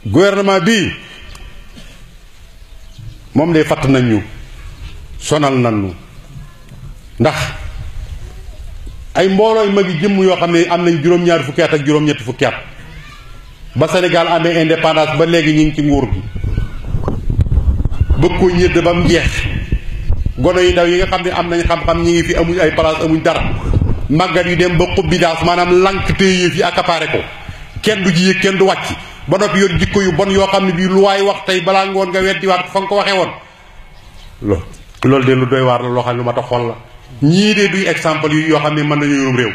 gouvernement bii moom de fatt nañ ñu sonal nañ ñu ndax ay mboolooy magi jëmm yoo xam ne am nañ juróom-ñaari fukki at ak juróom-ñetti fukki at ba Sénégal amee indépendance ba léegi ñu ngi ci nguur gi bëgg ko ñëdd ba mu jeex gono yi ndaw yi nga xam ne am nañ xam-xam ñi ngi fi amuñ ay place amuñ dara màggat yu dem ba xubbi daas maanaam lank téye fi accaparé ko kenn du ji yëg kenn du wàcc ba noppi yor jikko yu bon yoo xam ne bii lu waay wax tey balaa ngoon nga weddiwaat fa nga ko waxee woon loolu de lu doy waar la loo xam ne lu ma tax xool la ñii de duy exemple yu yoo xam ne mën nañu yorum réew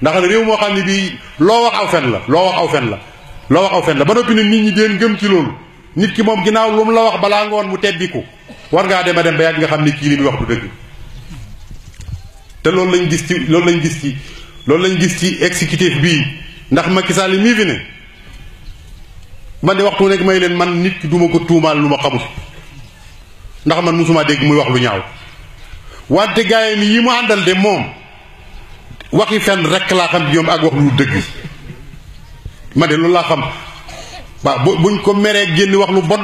ndax réew moo xam ne bii loo wax aw fen la loo wax aw fen la loo wax aw fen la ba noppi ne nit ñi deen gëm ci loolu nit ki moom ginnaaw lu mu la wax balaa ngoon mu teddiku war ngaa dem a dem ba yàgg nga xam ne kii li muy wax du dëgg te loolu lañ gis ci loolu lañ gis ci exécutif bii ndax Macky Sall mii fi ne man de waxtu nekk may leen man nit ki duma ko tuumaal lu ma xamul ndax man musuma dégg muy wax lu ñaaw wante gaayam yi mu àndal de moom waxi fen rekk laa xam ci ñoom ak wax lu dëgg man de loolu laa xam waaw buñ ko meree génn wax lu bon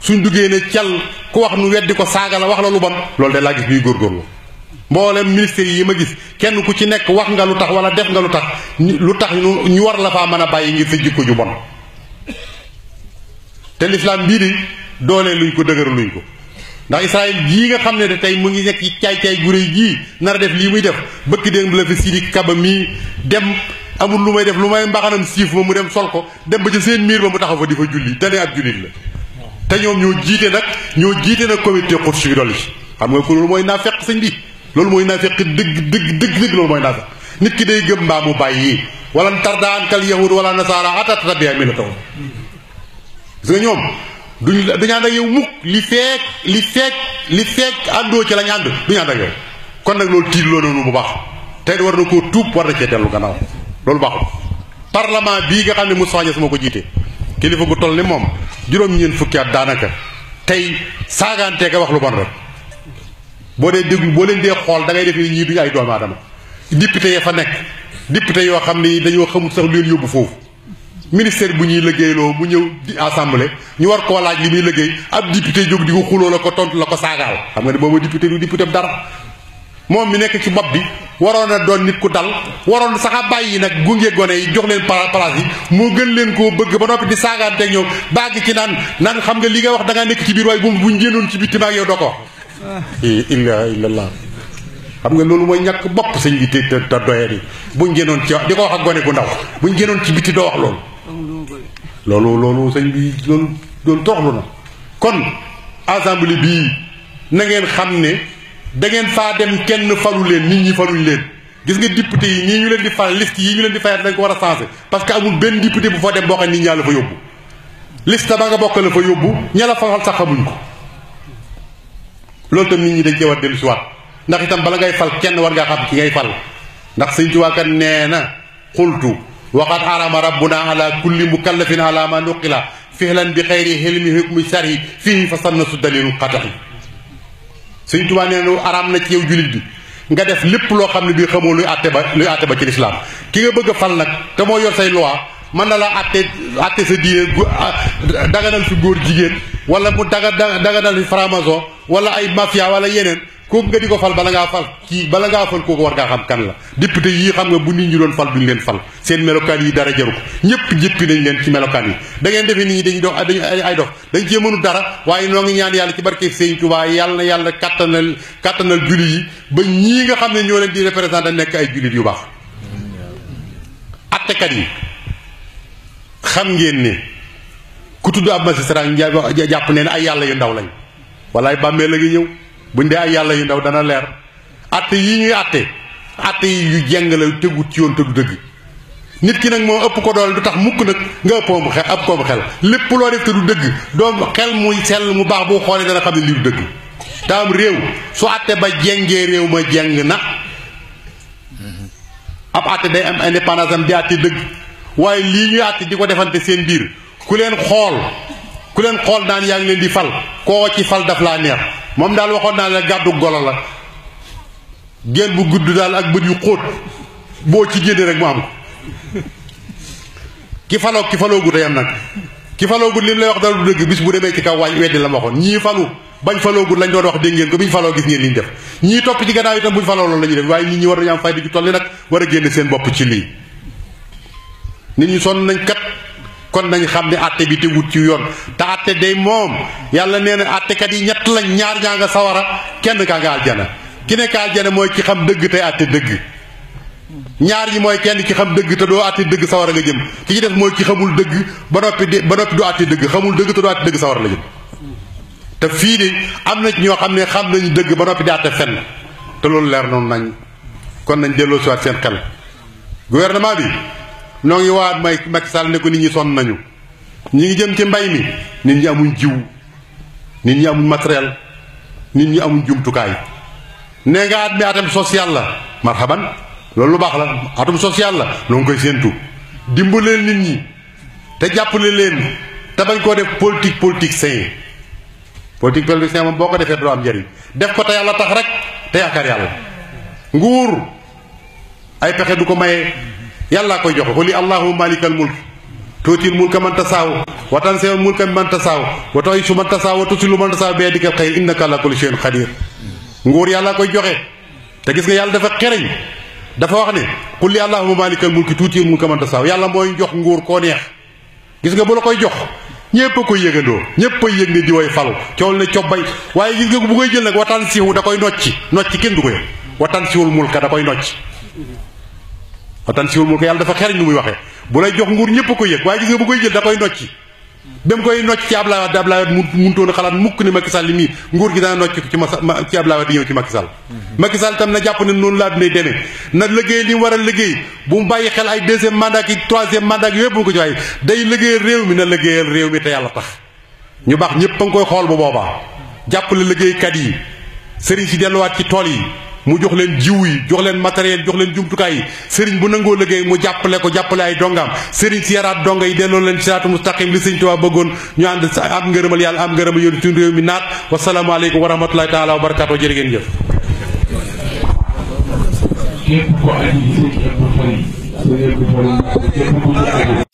suñ duggee ne cal ku wax nu weddi ko saaga la wax la lu bon loolu de laa gis ñuy góorgóorlu mboolem ministère yi ma gis kenn ku ci nekk wax nga lu tax wala def nga lu tax ñu war la faa mën a bàyyi ngir sa jikko ju bon te lislaam bii di doolee luñ ko dëgëru luñ ko ndax Israël jii nga xam ne de tey mu ngi nekk ci caay-caay gu réy jii nar a def lii muy def bëkk démb la fi Sidi Kaba mii dem amul lu may def lu may mbaxanam siif ma mu dem sol ko dem ba ci seen miir ba mu taxaw fa di fa julli te ne ab jullit la te ñoom ñoo jiite nag comité Quds bi dolli xam nga ko loolu mooy naafeq sëñ bi loolu mooy naafeq dëgg loolu mooy naafeq nit ki day gëm mbaa mu bàyyi wala tarda ankal yahud wala nasaara hatta tattabi'a millatahum gis nga ñoom duñu ànd ak yow mukk li feek àndoo ci lañ ànd duñu ànd ak yow kon nag loolu tiitloo noonu bu baax tey war na koo tuub war na cee dellu gannaaw loolu baaxul parlement bii nga xam ne Moustapha Niasse moo ko jiite kilifa gu toll ni moom juróom-ñeent fukki at daanaka tey saagaantee ka wax lu bon rek boo dee déglu boo leen dee xool da ngay def ni ñii duñu ay doomu aadama député ya fa nekk député yoo xam ni dañoo xamul sax lu leen yóbbu foofu ministère bu ñuy liggéeyloo mu ñëw di assemblée ñu war koo laaj li muy liggéey ab député jóg di ko xuloo la ko tontu la ko saagaal xam nga ne boobu député du député dara moom mi nekk ci bopp bi waroon a doon nit ku dal waroon sax a bàyyi nag gunge gone yi jox leen place yi moo gën leen koo bëgg ba noppi di saagaanteeg ñoom bàgg ci naan xam nga li nga wax da ngaa nekk ci biir waaye buñ génnoon ci bitti maag yow doo ko wax illa illallah xam nga loolu mooy ñàkk bopp sëñ bi te doye di buñ génnoon ci di ko wax ak gone gu ndaw buñ génnoon ci bitti doo wax loolu sëñ bi loolu toroxlu na kon assemblée bii na ngeen xam ne da ngeen faa dem kenn falu leen nit ñi faluñ leen gis nga député yi ñii ñu leen di fal liste yi ñu leen di fayat dañ ko war a changé parce que amul benn député bu fa dem boo xam nit ñaa la fa yóbbu liste ba nga bokk la fa yóbbu ña la fal sax xamuñ ko loolu tam nit ñi dañ cee war dellu si waat ndax itam bala ngay fal kenn war ngaa xam ci ngay fal ndax sëñ Tuubaa kat nee na xultu waxat arama rabbuna ala kulli mukallafin ala ma nuqila fihlan bi xayri hilmi hukmi sari fii fa sanna su dalilu xataxi sëñ Tuubaa nee na araam na ci yow jullit bi nga def lépp loo xam ne bii xamoo luy àtte ba ci lislaam ki nga bëgg a fal nag te moo yor say loi mën na la àtte sa diine daganal fi góor jigéen wala mu daganal fi franc-maçon wala ay mafia wala yeneen kooku nga di ko fal bala ngaa fal kooku war ngaa xam kan la député yii xam nga bu nit ñi doon fal duñ leen fal seen melokaan yi dara jaru ko ñëpp jëppi nañ leen ci melokaan yi da ngeen defee nit ñi dañuy ay dox dañ cee mënu dara waaye noo ngi ñaan yàlla ci barke Sëñ Tuubaa yàlla na yàlla kattanal jullit yi ba ñii nga xam ne ñoo leen di représenté nekk ay jullit yu baax attekat yi xam ngeen ne ku tudd ab magistrat jàpp ne ay yàlla yu ndaw lañ walaay bàmmee la ngi ñëw buñ dee ay yàlla yu ndaw dana leer atte yi ñuy atte yi yu jeng la tegut ci yoon te du dëgg nit ki nag moom ëpp ko doole du tax mukk nag nga ëpp koom xel lépp loo def te du dëgg doom xel muy sell mu baax boo xoolee dana xam ne lii du dëgg taam réew su atte ba jengee réew ma jeng na ab atte day am indépendance am di atte dëgg waaye lii ñuy atte di ko defante seen biir ku leen xool naan yaa ngi leen di fal koo ci fal daf laa neex moom daal waxoon naa la gàddu golo la génn bu gudd daal ak bët yu xóot boo ci génne rek mu am ko ki faloo gu tey am nag ki faloogul lim lay wax dara du dëgg bis bu demee ci kaw waaj weddi la ma waxoon ñii falu bañ faloogul lañ doon wax dégg ngeen ko biñ faloo gis ngeen liñ def ñii topp ci gannaaw itam buñ faloo loolu la ñuy def waaye nit ñi war nañu am fayda ju toll nag war a génne seen bopp ci lii nit ñi sonn nañ kat kon nañ xam ne àtte bi te wut ci yoon te àtte day moom yàlla nee na àttekat yi ñett lañ ñaar ñaa nga sawara kenn kaa nga aljana ki nekk aljana mooy ki xam dëgg tey àtte dëgg ñaar ñi mooy kenn ki xam dëgg te doo àtte dëgg sawara nga jëm ki ci def mooy ki xamul dëgg ba noppi du àtte dëgg xamul dëgg te doo àtte dëgg sawara la jëm te fii de am na ci ñoo xam ne xam nañu dëgg ba noppi di àtte fenn te loolu leer noonu nañ kon nañ delloo si waat seen xel gouvernement bi noo ngi waat may Macky Sall ne ko nit ñi sonn nañu ñi ngi jëm ci mbay mi nit ñi amuñ jiw nit ñi amuñ matériel nit ñi amuñ jumtukaay nee nga at mi atam social la marhaban loolu lu baax la atum social la noo ngi koy séentu dimbaleen nit ñi te jàppale leen te bañ koo def politique sain moom boo ko defee doo am njëriñ def ko te yàlla tax rek te yaakaar yàlla nguur ay pexe du ko maye yàllaa koy joxe xuli allahumma malikal mulk tuutil mulka man tasaaw wa tanzi'ul mulka man tasaaw wa tu'izzu man tasaaw wa tuzillu man tasaaw bi yadikal xayr innaka ala kulli shay'in qadir nguur yàllaa koy joxe te gis nga yàlla dafa xereñ dafa wax ne xuli allahumma malikal mulki tuutil mulka man tasaaw yàlla mooy jox nguur koo neex gis nga bu la koy jox ñépp a koy yëgandoo ñépp a yëg ne di way falu coowal ne cobbay waaye gis nga bu koy jël nag watan siwu da koy nocci kenn du ko yëg watan siwul mulka da koy nocci watan siwul mulka yàlla dafa xeriñ lu muy waxee bu lay jox nguur ñépp a koy yëg waaye gis nga bu koy jël da koy nocci ba mu koy nocc ci Ablaye Wade muntoon a xalaat mukk ni Macky Sall mii nguur gi dana nocc ko ci Ablaye Wade di ñëw ci Macky Sall Macky Sall tam na jàpp ne noonu laa dinay demee na liggéey li mu war a liggéey bu mu bàyyi xel ay deuxième mandat ki troisième mandat ki yépp mu ko ci waaye day liggéeyal réew mi na liggéeyal réew mi te yàlla tax ñu baax ñépp a ngi koy xool bu boobaa jàppale liggéeykat yi sëriñ si delluwaat ci tool yi mu jox leen jiw yi jox leen matériel jox leen jumtukaay yi sëriñ bu nangoo liggéey mu jàppale ko jàppale ay dongaam sëriñ si yaraat donga yi delloo leen siraatu mustaqim li sëriñ Tuubaa bëggoon ñu ànd am ngërëmal yàlla am ngërëmal yoon suñu réew mi naat wasalaamu aleykum wa rahmatulahi taala wa barakaatu jërë ngeen jëf képp ko aji sëriñ Abdou Fari